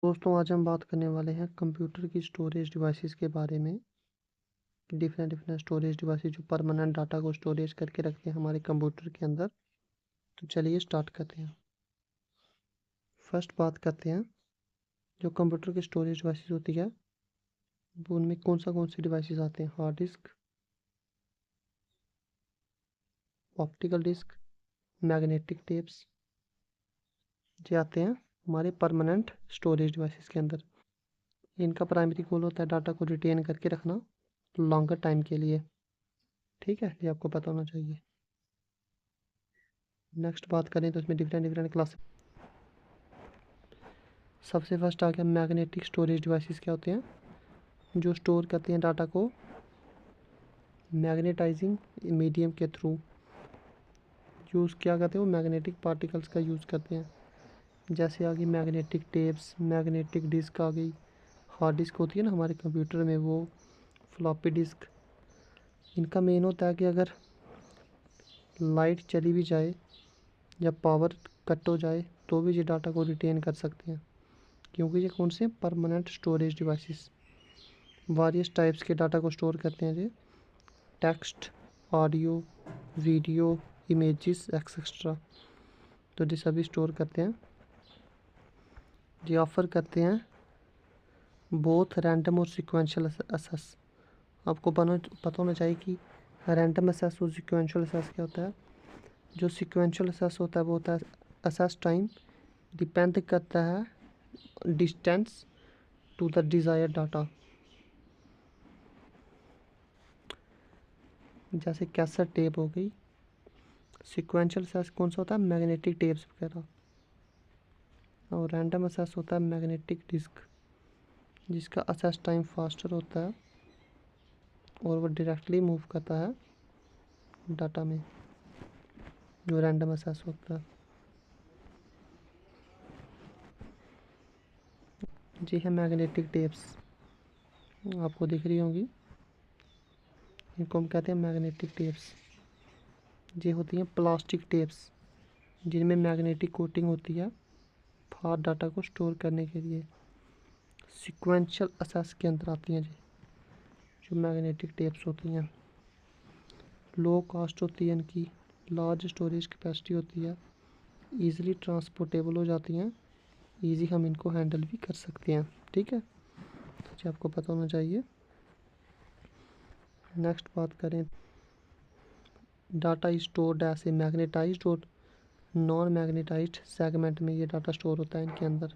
दोस्तों आज हम बात करने वाले हैं कंप्यूटर की स्टोरेज डिवाइसेस के बारे में। डिफरेंट डिफरेंट स्टोरेज डिवाइसेस जो परमानेंट डाटा को स्टोरेज करके रखते हैं हमारे कंप्यूटर के अंदर। तो चलिए स्टार्ट करते हैं। फर्स्ट बात करते हैं जो कंप्यूटर की स्टोरेज डिवाइसेस होती है वो उनमें कौन सी डिवाइसेस आते हैं। Hard disk, optical disk, magnetic tapes, ये आते हैं हमारे परमानेंट स्टोरेज डिवाइसेस के अंदर। इनका प्राइमरी गोल होता है डाटा को रिटेन करके रखना लॉन्गर टाइम के लिए। ठीक है, ये आपको पता होना चाहिए। नेक्स्ट बात करें तो इसमें डिफरेंट डिफरेंट क्लास। सबसे फर्स्ट आ गया मैग्नेटिक स्टोरेज डिवाइसेस। क्या होते हैं जो स्टोर करते हैं डाटा को मैग्नेटाइजिंग मीडियम के थ्रू। यूज़ क्या करते हैं वो मैग्नेटिक पार्टिकल्स का यूज़ करते हैं। जैसे आ गई मैग्नेटिक टेप्स, मैग्नेटिक डिस्क आ गई, हार्ड डिस्क होती है ना हमारे कंप्यूटर में वो, फ्लॉपी डिस्क। इनका मेन होता है कि अगर लाइट चली भी जाए या पावर कट हो जाए तो भी ये डाटा को रिटेन कर सकते हैं, क्योंकि ये कौन से permanent storage devices warriors types के डाटा को स्टोर करते हैं। ये text, audio, video, images etcetera, तो ये सभी स्टोर करते हैं। ये ऑफ़र करते हैं बोथ रैंडम और सिक्वेंशियल असेस। आपको पता होना चाहिए कि रैंडम असेस और सिक्वेंशियल असेस क्या होता है। जो सिक्वेंशियल असेस होता है वो होता है असेस टाइम डिपेंड करता है distance to the desired data. जैसे कैसेट टेप हो गई। सिक्वेंशियल असेस कौन सा होता है, मैग्नेटिक टेप्स वगैरह। और रैंडम असेस होता है मैग्नेटिक डिस्क, जिसका असेस टाइम फास्टर होता है और वो डायरेक्टली मूव करता है डाटा में। जो रैंडम असेस होता है जी है मैग्नेटिक टेप्स, आपको दिख रही होंगी। इनको हम कहते हैं मैग्नेटिक टेप्स। ये होती हैं प्लास्टिक टेप्स जिनमें मैग्नेटिक कोटिंग होती है फास्ट डाटा को स्टोर करने के लिए। सिक्वेंशियल असेस के अंदर आती हैं जी जो मैग्नेटिक टेप्स होती हैं। लो कॉस्ट होती है इनकी, लार्ज स्टोरेज कैपेसिटी होती है, ईज़िली ट्रांसपोर्टेबल हो जाती हैं, ईज़ी हम इनको हैंडल भी कर सकते हैं। ठीक है, तो आपको पता होना चाहिए। नेक्स्ट बात करें, डाटा स्टोर्ड ऐसे मैग्नेटाइज्ड और नॉन मैग्नेटाइज्ड सेगमेंट में ये डाटा स्टोर होता है इनके अंदर।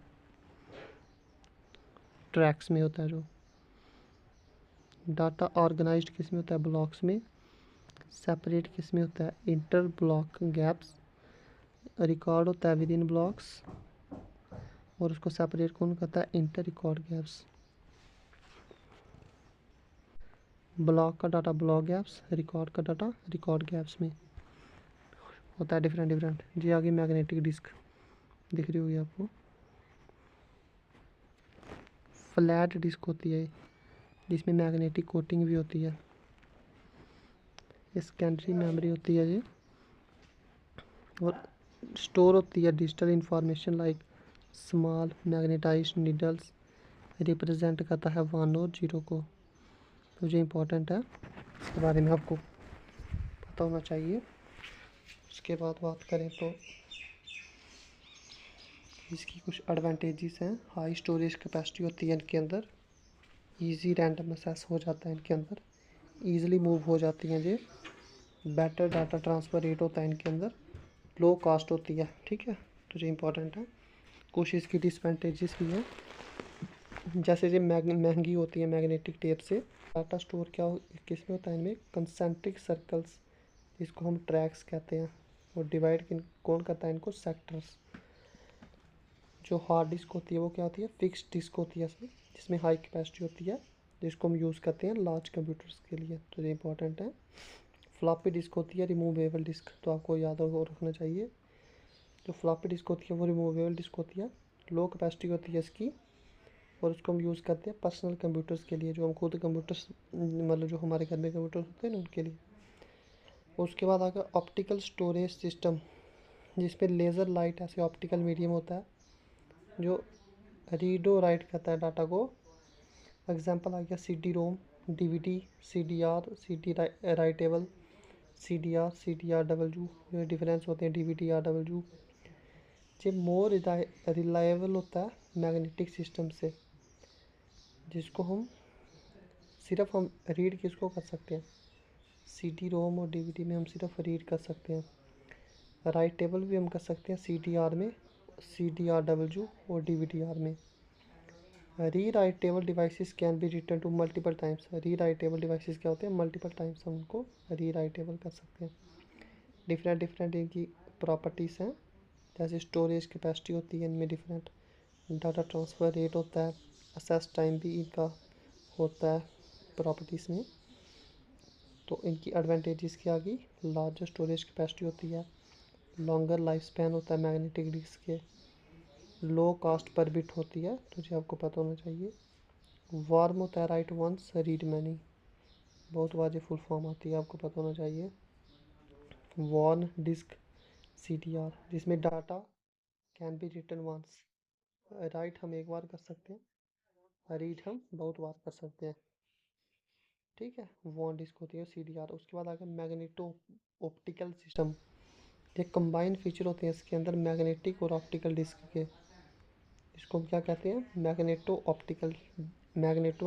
ट्रैक्स में होता है जो डाटा ऑर्गेनाइज्ड किस में होता है, ब्लॉक्स में। सेपरेट किस में होता है, इंटर ब्लॉक गैप्स। रिकॉर्ड होता है विद इन ब्लॉक्स और उसको सेपरेट कौन करता है, इंटर रिकॉर्ड गैप्स। ब्लॉक का डाटा ब्लॉक गैप्स, रिकॉर्ड का डाटा रिकॉर्ड गैप्स में होता है डिफरेंट डिफरेंट। जी आगे मैग्नेटिक डिस्क दिख रही होगी आपको। फ्लैट डिस्क होती है जिसमें मैग्नेटिक कोटिंग भी होती है। सेकेंडरी मेमोरी होती है ये, और स्टोर होती है digital information like small magnetised needles. Represent करता है 1 और 0 को। तो ये इंपॉर्टेंट है, इसके बारे में आपको पता होना चाहिए। उसके बाद बात करें तो इसकी कुछ एडवांटेजेस हैं। हाई स्टोरेज कैपेसिटी होती है इनके अंदर, इजी रैंडम एक्सेस हो जाता है इनके अंदर, ईजिली मूव हो जाती हैं ये। बेटर डाटा ट्रांसफ़र रेट होता है इनके अंदर, लो कॉस्ट होती है। ठीक है, तो ये इंपॉर्टेंट है। कुछ इसकी डिसएडवांटेजेस भी हैं, जैसे ये महंगी होती है मैग्नेटिक टेप से। डाटा स्टोर किस में होता है, इनमें कंसेंट्रिक सर्कल्स जिसको हम ट्रैक्स कहते हैं। और डिवाइड कौन करता है इनको, सेक्टर्स। जो हार्ड डिस्क होती है वो क्या होती है, फिक्स्ड डिस्क होती है इसमें, जिसमें हाई कैपेसिटी होती है, जिसको हम यूज़ करते हैं लार्ज कंप्यूटर्स के लिए। तो ये इंपॉर्टेंट है। फ्लॉपी डिस्क होती है रिमूवेबल डिस्क, तो आपको याद रखना चाहिए। जो फ्लॉपी डिस्क होती है वो रिमूवेबल डिस्क होती है, लो कैपेसिटी होती है इसकी, और उसको हम यूज़ करते हैं पर्सनल कंप्यूटर्स के लिए, जो हम खुद कंप्यूटर्स मतलब जो हमारे घर में कंप्यूटर्स होते हैं ना उनके लिए। उसके बाद आ गया ऑप्टिकल स्टोरेज सिस्टम, जिसमें लेज़र लाइट ऐसे ऑप्टिकल मीडियम होता है जो रीड और राइट करता है डाटा को। एग्जांपल आ गया C D ROM, D V D, C D R, C D writable, C D R, C D R W. ये डिफरेंस होते हैं D V D R W. ये मोर रिलायबल होता है मैग्नेटिक सिस्टम से, जिसको हम सिर्फ हम रीड किसको कर सकते हैं, सी डी रोम और डी वी डी में हम सिर्फ रीड कर सकते हैं। राइट टेबल भी हम कर सकते हैं सी डी आर में, सी डी आर डब्ल्यू और डी वी डी आर में। Rewritable devices can be written to multiple times. Rewritable devices क्या होते हैं, मल्टीपल टाइम्स हम उनको री राइट टेबल कर सकते हैं। डिफरेंट डिफरेंट इनकी प्रॉपर्टीज़ हैं, जैसे स्टोरेज कैपेसिटी होती है इनमें डिफरेंट, डाटा ट्रांसफ़र रेट होता है, असेस टाइम भी इनका होता है प्रॉपर्टीज़ में। तो इनकी एडवांटेजेस क्या आ गई, लार्जर स्टोरेज कैपेसिटी होती है, लॉन्गर लाइफ स्पैन होता है मैग्नेटिक डिस्क के, लो कॉस्ट पर बिट होती है, तो जी आपको पता होना चाहिए। वार्म होता है, राइट वंस रीड मैनी, बहुत बार फुल फॉर्म आती है, आपको पता होना चाहिए। WORM disk C D R, जिसमें data can be written once, right हम एक बार कर सकते हैं, रीड हम बहुत बार कर सकते हैं, ठीक है। वॉर्न डिस्क होती है सी डी आर। उसके बाद आ गया मैग्नेटो ऑप्टिकल सिस्टम। ये कंबाइन फीचर होते हैं इसके अंदर मैग्नेटिक और ऑप्टिकल डिस्क के। इसको हम क्या कहते हैं, मैग्नेटो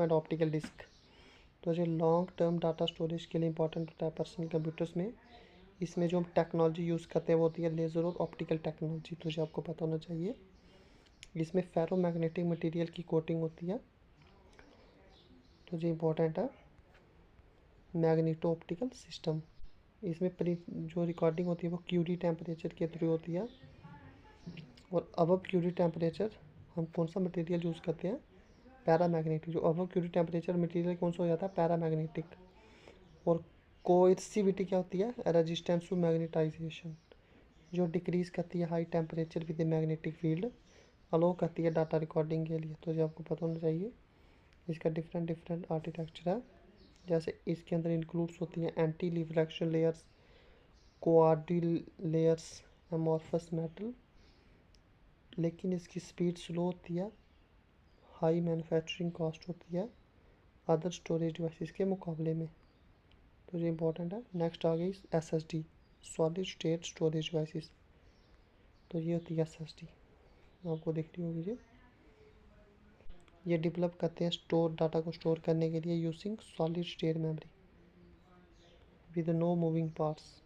एंड ऑप्टिकल डिस्क। तो जो लॉन्ग टर्म डाटा स्टोरेज के लिए इंपॉर्टेंट होता है पर्सनल कंप्यूटर्स में, इसमें जो हम टेक्नोलॉजी यूज़ करते हैं वो होती है लेज़र और ऑप्टिकल टेक्नोलॉजी, तो जो आपको पता होना चाहिए। इसमें फेरो मैग्नेटिक मटेरियल की कोटिंग होती है, तो जो इम्पोर्टेंट है मैग्नेटो ऑप्टिकल सिस्टम। इसमें जो रिकॉर्डिंग होती है वो क्यूडी टेम्परेचर के थ्रू होती है, और अबव क्यूडी टेम्परेचर हम कौन सा मटेरियल यूज़ करते हैं, पैरामैग्नेटिक। जो अबव क्यूडी टेम्परेचर मटेरियल कौन सा हो जाता है, पैरामैग्नेटिक। और कोएर्सिविटी क्या होती है, रेजिस्टेंस टू मैग्नेटाइजेशन, जो डिक्रीज करती है high temperature with magnetic field, allow करती है डाटा रिकॉर्डिंग के लिए, तो जो आपको पता होना चाहिए। इसका डिफरेंट डिफरेंट आर्किटेक्चर है, जैसे इसके अंदर इंक्लूड्स होती हैं anti reflection layers, cordial layers, amorphous metal, लेकिन इसकी स्पीड स्लो होती है, हाई मैन्युफैक्चरिंग कॉस्ट होती है अदर स्टोरेज डिवाइसेस के मुकाबले में, तो ये इंपॉर्टेंट है। नेक्स्ट आ गई S S D, solid state storage devices. तो ये होती है एस एस डी, आपको दिख रही होगी ये डेवलप करते हैं स्टोर डाटा को स्टोर करने के लिए using solid state memory with no moving parts.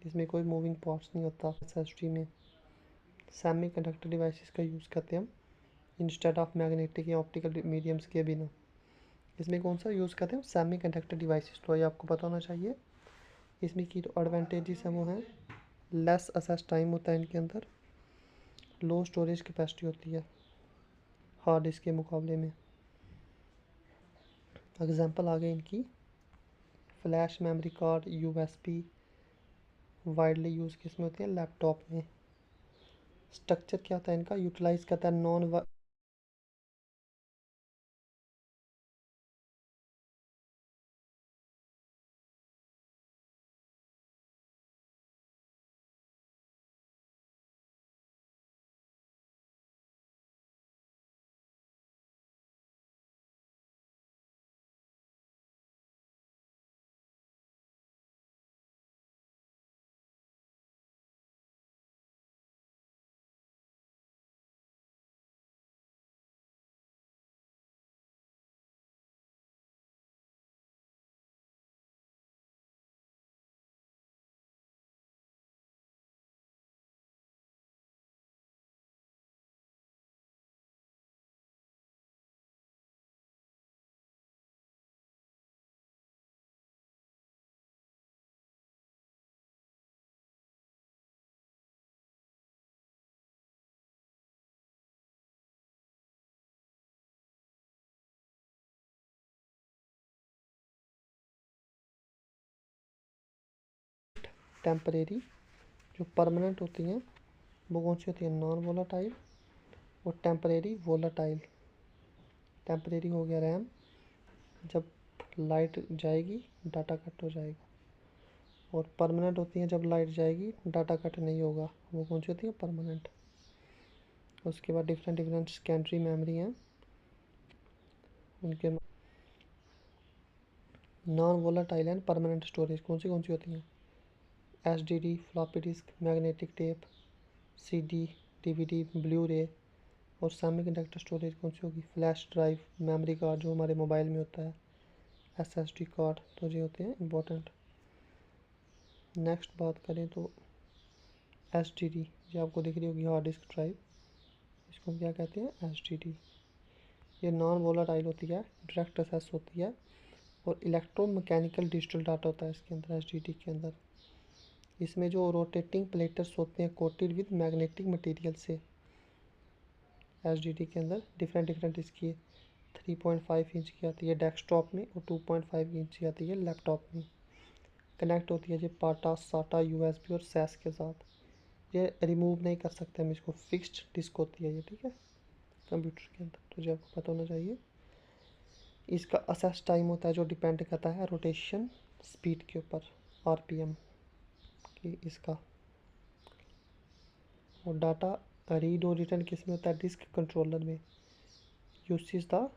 इसमें कोई मूविंग पार्ट्स नहीं होता एस एस डी में। सेमी कंडक्टर डिवाइसेस का यूज़ करते हैं हम इंस्टेड ऑफ मैग्नेटिक या ऑप्टिकल मीडियम्स के बिना। इसमें कौन सा यूज़ करते हैं, सेमी कंडक्टर डिवाइसेस, तो ये आपको पता होना चाहिए। इसमें की जो एडवांटेजेस हैं वो हैं लेस असेस टाइम होता है इनके अंदर, लो स्टोरेज कैपेसिटी होती है हार्ड डिस्क के मुकाबले में। एग्जांपल आ गए इनकी, flash memory card, USB, widely use किस में होती है, लैपटॉप में। स्ट्रक्चर क्या होता है इनका, यूटिलाइज करता है नॉन टेम्परेरी। जो परमानेंट होती हैं वो कौन सी होती है, नॉन वोलाटाइल और टेम्परेरी वोलाटाइल। टेम्परेरी हो गया रैम, जब लाइट जाएगी डाटा कट हो जाएगा, और परमानेंट होती हैं जब लाइट जाएगी डाटा कट नहीं होगा, वो कौन सी होती है, परमानेंट। उसके बाद डिफरेंट डिफरेंट सेकेंडरी मेमोरी हैं उनके। Non volatile and permanent storage कौन सी होती हैं? SDD, floppy disk, magnetic tape, CD, DVD, blue रे। और सेमीकंडक्टर स्टोरेज कौन सी होगी? फ्लैश ड्राइव, मेमोरी कार्ड जो हमारे मोबाइल में होता है, एसएसडी कार्ड। तो ये होते हैं इंपॉर्टेंट। नेक्स्ट बात करें तो एसडीडी, जो आपको दिख रही होगी हार्ड डिस्क ड्राइव, इसको हम क्या कहते हैं? एसडीडी। ये नॉन वोलेटाइल होती है, डायरेक्ट एक्सेस होती है और इलेक्ट्रोमैकेनिकल डिजिटल डाटा होता है इसके अंदर, एसडीडी के अंदर। इसमें जो रोटेटिंग प्लेटर्स होते हैं कोटेड विद मैग्नेटिक मटेरियल से। एसडीडी के अंदर डिफरेंट डिफरेंट इसकी 3.5 इंच की आती है डेस्कटॉप में और 2.5 इंच की आती है लैपटॉप में। कनेक्ट होती है ये पाटा, साटा, यूएसबी और सैस के साथ। ये रिमूव नहीं कर सकते हम इसको, फिक्स्ड डिस्क होती है ये, ठीक है, कंप्यूटर के अंदर। तो जो आपको पता होना चाहिए। इसका असेस टाइम होता है जो डिपेंड करता है रोटेशन स्पीड के ऊपर, आरपीएम की इसका। और डाटा रीड और रिटर्न किस में होता है? डिस्क कंट्रोलर में। Use the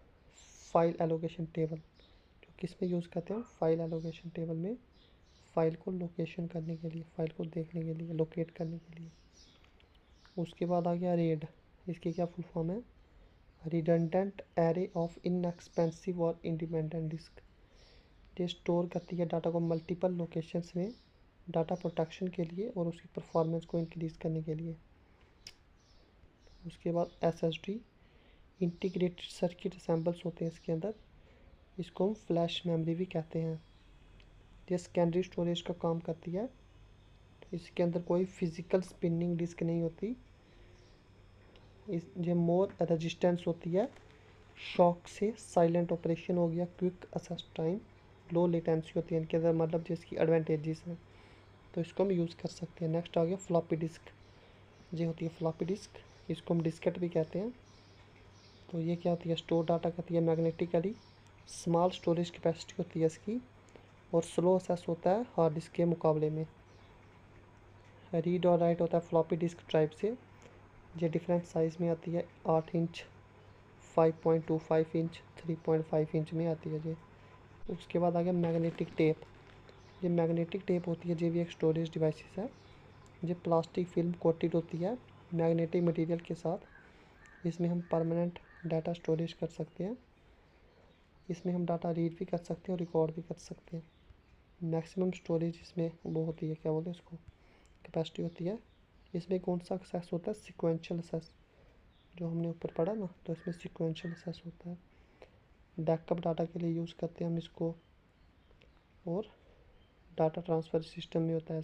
file allocation table, जो किस में यूज़ करते हैं? फाइल एलोकेशन टेबल में, फाइल को लोकेशन करने के लिए, फाइल को देखने के लिए, लोकेट करने के लिए। उसके बाद आ गया रेड, इसकी क्या फुल फॉर्म है? रिडंडेंट एरे ऑफ इनएक्सपेंसिव और इंडिपेंडेंट डिस्क। ये स्टोर करती है डाटा को मल्टीपल लोकेशंस में, डाटा प्रोटेक्शन के लिए और उसकी परफॉर्मेंस को इंक्रीज़ करने के लिए। उसके बाद एसएसडी, इंटीग्रेटेड सर्किट असेंबल्स होते हैं इसके अंदर, इसको हम फ्लैश मेमोरी भी कहते हैं। ये सेकेंडरी स्टोरेज का काम करती है। इसके अंदर कोई फिजिकल स्पिनिंग डिस्क नहीं होती। इस ये मोर रेजिस्टेंस होती है शॉक से, साइलेंट ऑपरेशन हो गया, quick assess time, low latency होती है इनके अंदर, मतलब जिसकी एडवांटेजेस हैं, तो इसको हम यूज़ कर सकते हैं। नेक्स्ट आ गया फ्लॉपी डिस्क, ये होती है फ्लॉपी डिस्क, इसको हम डिस्केट भी कहते हैं। तो ये क्या होती है? स्टोर डाटा करती है मैग्नेटिकली, स्मॉल स्टोरेज कैपेसिटी होती है इसकी और स्लो असेस होता है हार्ड डिस्क के मुकाबले में। रीड और राइट होता है फ्लॉपी डिस्क ड्राइव से। ये डिफरेंट साइज़ में आती है, 8 इंच, 5.25 इंच, 3.5 इंच में आती है ये। उसके बाद आ गया मैग्नेटिक टेप। ये मैग्नेटिक टेप होती है, ये भी एक स्टोरेज डिवाइसेस है। ये प्लास्टिक फिल्म कोटेड होती है मैग्नेटिक मटेरियल के साथ। इसमें हम परमानेंट डाटा स्टोरेज कर सकते हैं। इसमें हम डाटा रीड भी कर सकते हैं और रिकॉर्ड भी कर सकते हैं। मैक्सिमम स्टोरेज इसमें वो होती है, क्या बोलते हैं इसको, कैपेसिटी होती है। इसमें कौन सा एक्सेस होता है? सिक्वेंशियल एक्सेस, जो हमने ऊपर पढ़ा ना, तो इसमें सिक्वेंशियल एक्सेस होता है। बैकअप डाटा के लिए यूज़ करते हैं हम इसको और डाटा ट्रांसफ़र सिस्टम में होता है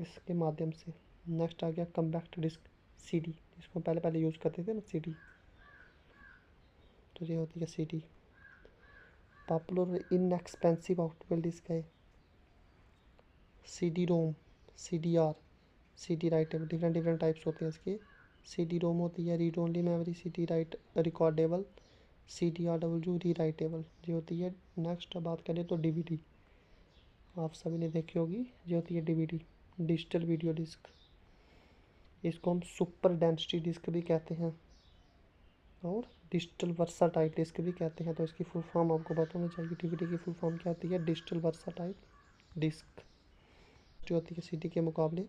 इसके माध्यम से। नेक्स्ट आ गया कम्पैक्ट डिस्क, सीडी, जिसको पहले पहले यूज़ करते थे ना, सीडी। तो ये होती है CD. Popular inexpensive output disk है CD ROM, CDR, CD writable. Different different types होते हैं इसके। सीडी रोम होती है read only memory, CD write recordable, CD R W rewritable ये होती है। नेक्स्ट बात करें तो डीवीडी, आप सभी ने देखी होगी, ये होती है डीवीडी, डिजिटल वीडियो डिस्क। इसको हम सुपर डेंसिटी डिस्क भी कहते हैं और डिजिटल वर्साटाइल डिस्क भी कहते हैं। तो इसकी फुल फॉर्म आपको पता होना चाहिए। डीवीडी की फुल फॉर्म क्या होती है? डिजिटल वर्साटाइल डिस्क, जो होती है सीडी के मुकाबले।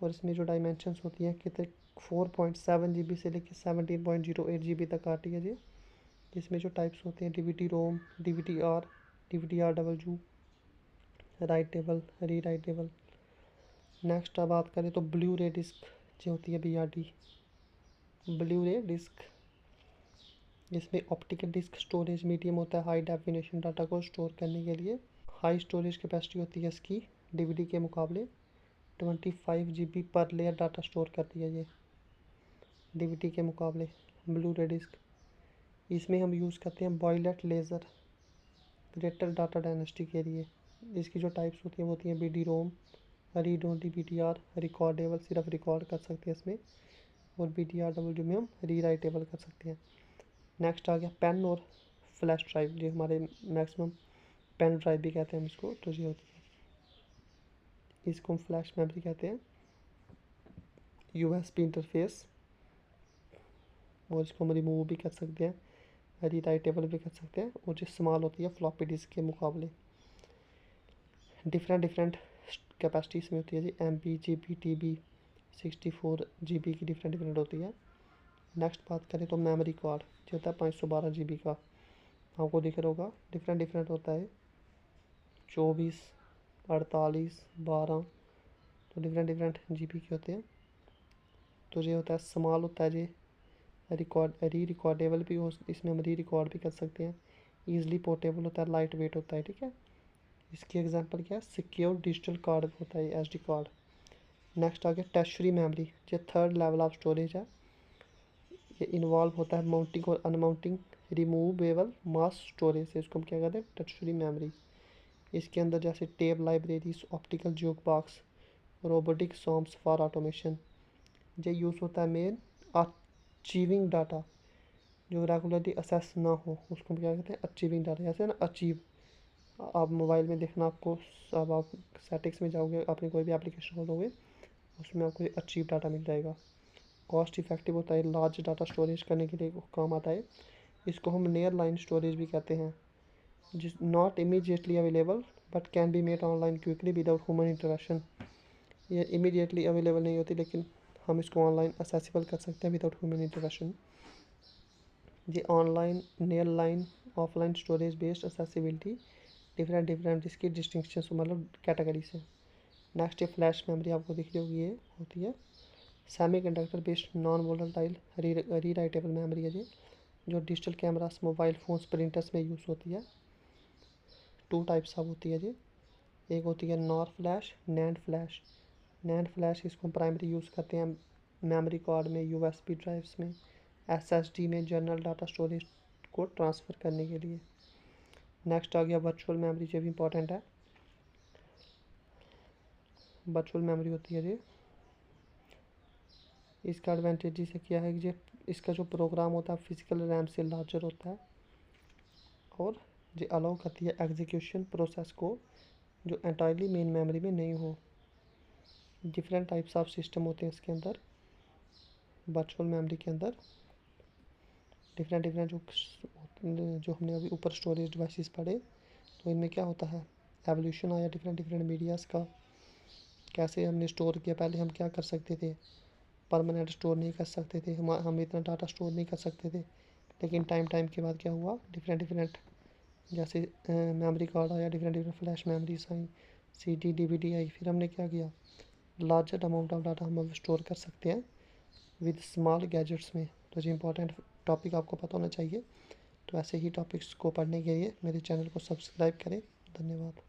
और इसमें जो डायमेंशंस होती हैं कितने, 4.7 GB से लेकर 17.08 GB तक आती है ये। इसमें जो टाइप्स होते हैं डीवीडी रोम, डीवीडी आर डब्ल्यू, राइटेबल, री राइटेबल। नेक्स्ट अब बात करें तो ब्लू रे डिस्क, जो होती है BRD, ब्लू रे डिस्क। इसमें ऑप्टिकल डिस्क स्टोरेज मीडियम होता है हाई डेफिनेशन डाटा को स्टोर करने के लिए। हाई स्टोरेज कैपेसिटी होती है इसकी डीवीडी के मुकाबले, 25 GB पर लेयर डाटा स्टोर करती है ये डीवीडी के मुकाबले, ब्लू रे डिस्क। इसमें हम यूज़ करते हैं बॉयलेट लेज़र, ग्रेटर डाटा डायनेस्टी के लिए। इसकी जो टाइप्स होती हैं वो होती हैं BD रोम, रीड ओनली, BDR रिकॉर्डेबल, सिर्फ रिकॉर्ड कर सकते हैं इसमें, और BDR डब्ल्यू में हम री राइटेबल कर सकते हैं। नेक्स्ट आ गया पेन और फ्लैश ड्राइव, जो हमारे मैक्सिमम पेन ड्राइव भी कहते हैं हम इसको। तो ये होती है, इसको हम फ्लैश मेमोरी कहते हैं। USB इंटरफेस, और इसको हम रिमूव भी कर सकते हैं, रीराइटेबल भी कर सकते हैं, और जो स्मॉल होती है फ्लॉपी डिस्क के मुकाबले। डिफरेंट कैपेसिटीज़ में होती है जी, MB, GB, TB, 64 GB की डिफरेंट होती है। नेक्स्ट बात करें तो मेमोरी कार्ड जो होता है 512 GB का, आपको दिख रहा होगा। डिफरेंट होता है, 24, 48, 12, तो डिफरेंट GB के होते हैं। तो ये होता है स्मॉल होता है जी, रिकॉर्डेबल भी हो, इसमें हम रिकॉर्ड भी कर सकते हैं। ईजिली पोर्टेबल होता है, लाइट वेट होता है, ठीक है। इसकी एग्जांपल क्या है, सिक्योर डिजिटल कार्ड होता है, SD कार्ड। नेक्स्ट आ गया टर्शरी मेमोरी, जो थर्ड लेवल ऑफ स्टोरेज है। ये इन्वॉल्व होता है माउंटिंग और अनमाउंटिंग रिमूवेबल मास स्टोरेज से, इसको हम क्या कहते हैं, टर्शरी मेमोरी। इसके अंदर जैसे tape libraries, optical jukebox, robotic सॉम्स फॉर ऑटोमेशन, ये यूज़ होता है मेन अचीविंग डाटा जो रेगुलरली असेस ना हो, उसको हम क्या कहते हैं, अचीविंग डाटा। जैसे ना अचीव, आप मोबाइल में देखना आपको, अब आप सेटिंग्स में जाओगे, आपने कोई भी एप्लीकेशन खोलोगे, उसमें आपको अचीव डाटा मिल जाएगा। कॉस्ट इफेक्टिव होता है, लार्ज डाटा स्टोरेज करने के लिए काम आता है। इसको हम नियर लाइन स्टोरेज भी कहते हैं, जिस not immediately available but can be made online quickly without human intervention. ये इमीडिएटली अवेलेबल नहीं होती, लेकिन हम इसको ऑनलाइन असेसिबल कर सकते हैं विदाउट ह्यूमन इंटरवेंशन। ये online, near line, offline storage based accessibility, different इसकी डिस्टिंक्शन मतलब कैटेगरी से। नेक्स्ट ये फ्लैश मेमोरी आपको दिख रही होगी, ये होती है semiconductor based non volatile rewritable memory है ये, जो digital cameras, mobile phones, printers में यूज़ होती है। टू टाइप्स ऑफ होती है जी, एक होती है nor flash, NAND flash. NAND flash इसको हम प्राइमरी यूज़ करते हैं मेमोरी कार्ड में, USB ड्राइव्स में, SSD में, जनरल डाटा स्टोरेज को ट्रांसफ़र करने के लिए। नेक्स्ट आ गया वर्चुअल मेमोरी, जो भी इंपॉर्टेंट है। वर्चुअल मेमोरी होती है जी, इसका एडवांटेज से क्या है कि इसका जो प्रोग्राम होता है फिजिकल रैम से लार्जर होता है, और ये अलाउ करती है एग्जीक्यूशन प्रोसेस को जो एंटायरली मेन मेमोरी में नहीं हो। डिफरेंट टाइप्स ऑफ सिस्टम होते हैं इसके अंदर, वर्चुअल मेमोरी के अंदर। डिफरेंट जो हमने अभी ऊपर स्टोरेज डिवाइसेस पढ़े, तो इनमें क्या होता है, एवोल्यूशन आया डिफरेंट मीडियाज़ का, कैसे हमने स्टोर किया। पहले हम क्या कर सकते थे, परमानेंट स्टोर नहीं कर सकते थे, हम इतना डाटा स्टोर नहीं कर सकते थे। लेकिन टाइम के बाद क्या हुआ, डिफरेंट जैसे मेमोरी कार्ड आया, different flash memories I, CD DVD आई, फिर हमने क्या किया, लार्जर अमाउंट ऑफ डाटा हम अब स्टोर कर सकते हैं विद स्मॉल गैजेट्स में। तो ये इंपॉर्टेंट टॉपिक आपको पता होना चाहिए। तो ऐसे ही टॉपिक्स को पढ़ने के लिए मेरे चैनल को सब्सक्राइब करें। धन्यवाद।